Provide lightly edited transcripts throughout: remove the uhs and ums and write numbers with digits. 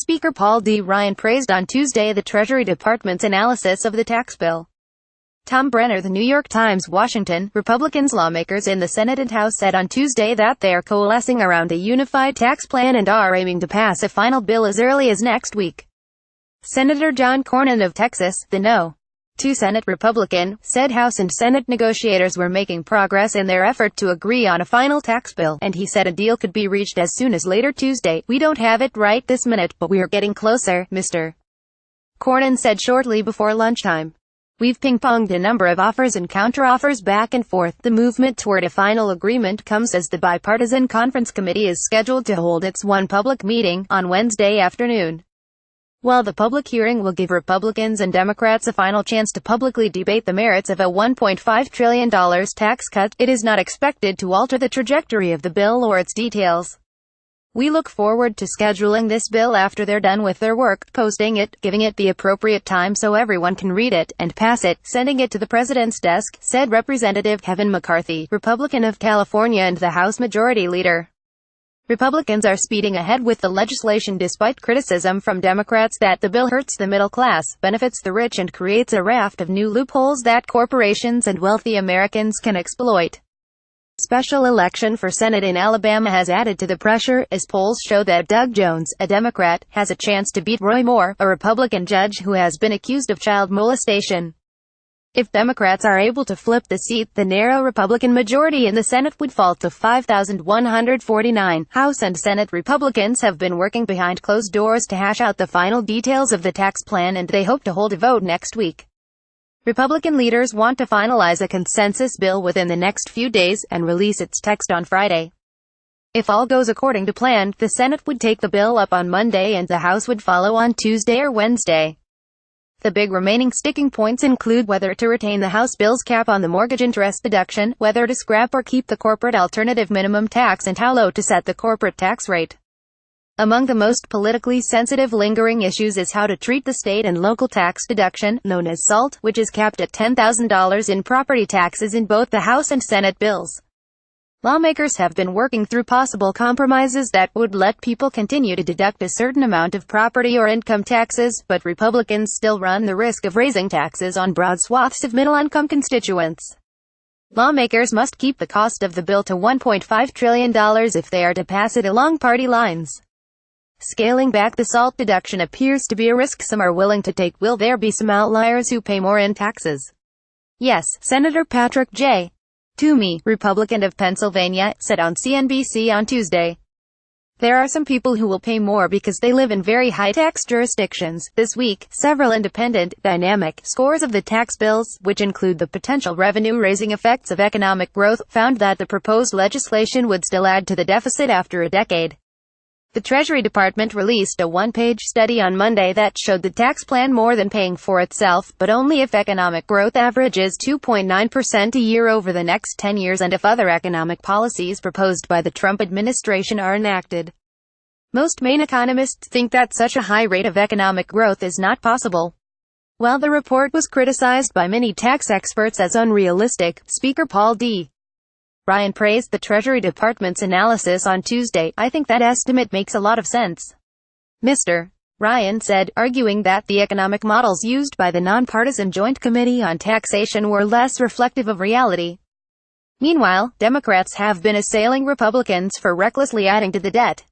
Speaker Paul D. Ryan praised on Tuesday the Treasury Department's analysis of the tax bill. Tom Brenner, The New York Times, Washington. Republicans lawmakers in the Senate and House said on Tuesday that they are coalescing around a unified tax plan and are aiming to pass a final bill as early as next week. Senator John Cornyn of Texas, the No. 2 Senate Republican, said House and Senate negotiators were making progress in their effort to agree on a final tax bill, and he said a deal could be reached as soon as later Tuesday. "We don't have it right this minute, but we are getting closer," Mr. Cornyn said shortly before lunchtime. "We've ping-ponged a number of offers and counter-offers back and forth. The movement toward a final agreement comes as the Bipartisan Conference Committee is scheduled to hold its one public meeting on Wednesday afternoon. While the public hearing will give Republicans and Democrats a final chance to publicly debate the merits of a $1.5 trillion tax cut, it is not expected to alter the trajectory of the bill or its details. We look forward to scheduling this bill after they're done with their work, posting it, giving it the appropriate time so everyone can read it, and pass it, sending it to the president's desk," said Representative Kevin McCarthy, Republican of California and the House Majority Leader. Republicans are speeding ahead with the legislation despite criticism from Democrats that the bill hurts the middle class, benefits the rich and creates a raft of new loopholes that corporations and wealthy Americans can exploit. Special election for Senate in Alabama has added to the pressure, as polls show that Doug Jones, a Democrat, has a chance to beat Roy Moore, a Republican judge who has been accused of child molestation. If Democrats are able to flip the seat, the narrow Republican majority in the Senate would fall to 5,149. House and Senate Republicans have been working behind closed doors to hash out the final details of the tax plan, and they hope to hold a vote next week. Republican leaders want to finalize a consensus bill within the next few days, and release its text on Friday. If all goes according to plan, the Senate would take the bill up on Monday and the House would follow on Tuesday or Wednesday. The big remaining sticking points include whether to retain the House bill's cap on the mortgage interest deduction, whether to scrap or keep the corporate alternative minimum tax, and how low to set the corporate tax rate. Among the most politically sensitive lingering issues is how to treat the state and local tax deduction, known as SALT, which is capped at $10,000 in property taxes in both the House and Senate bills. Lawmakers have been working through possible compromises that would let people continue to deduct a certain amount of property or income taxes, but Republicans still run the risk of raising taxes on broad swaths of middle-income constituents. Lawmakers must keep the cost of the bill to $1.5 trillion if they are to pass it along party lines. Scaling back the SALT deduction appears to be a risk some are willing to take. Will there be some outliers who pay more in taxes? Yes, Senator Patrick J. Toomey, Republican of Pennsylvania, said on CNBC on Tuesday. There are some people who will pay more because they live in very high-tax jurisdictions. This week, several independent, dynamic scores of the tax bills, which include the potential revenue-raising effects of economic growth, found that the proposed legislation would still add to the deficit after a decade. The Treasury Department released a one-page study on Monday that showed the tax plan more than paying for itself, but only if economic growth averages 2.9% a year over the next 10 years and if other economic policies proposed by the Trump administration are enacted. Most main economists think that such a high rate of economic growth is not possible. While the report was criticized by many tax experts as unrealistic, Speaker Paul D. Ryan praised the Treasury Department's analysis on Tuesday. "I think that estimate makes a lot of sense," Mr. Ryan said, arguing that the economic models used by the nonpartisan Joint Committee on Taxation were less reflective of reality. Meanwhile, Democrats have been assailing Republicans for recklessly adding to the debt.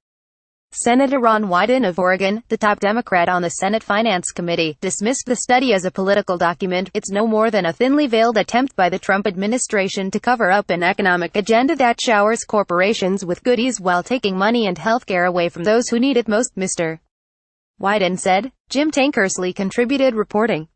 Senator Ron Wyden of Oregon, the top Democrat on the Senate Finance Committee, dismissed the study as a political document. "It's no more than a thinly veiled attempt by the Trump administration to cover up an economic agenda that showers corporations with goodies while taking money and health care away from those who need it most," Mr. Wyden said. Jim Tankersley contributed reporting.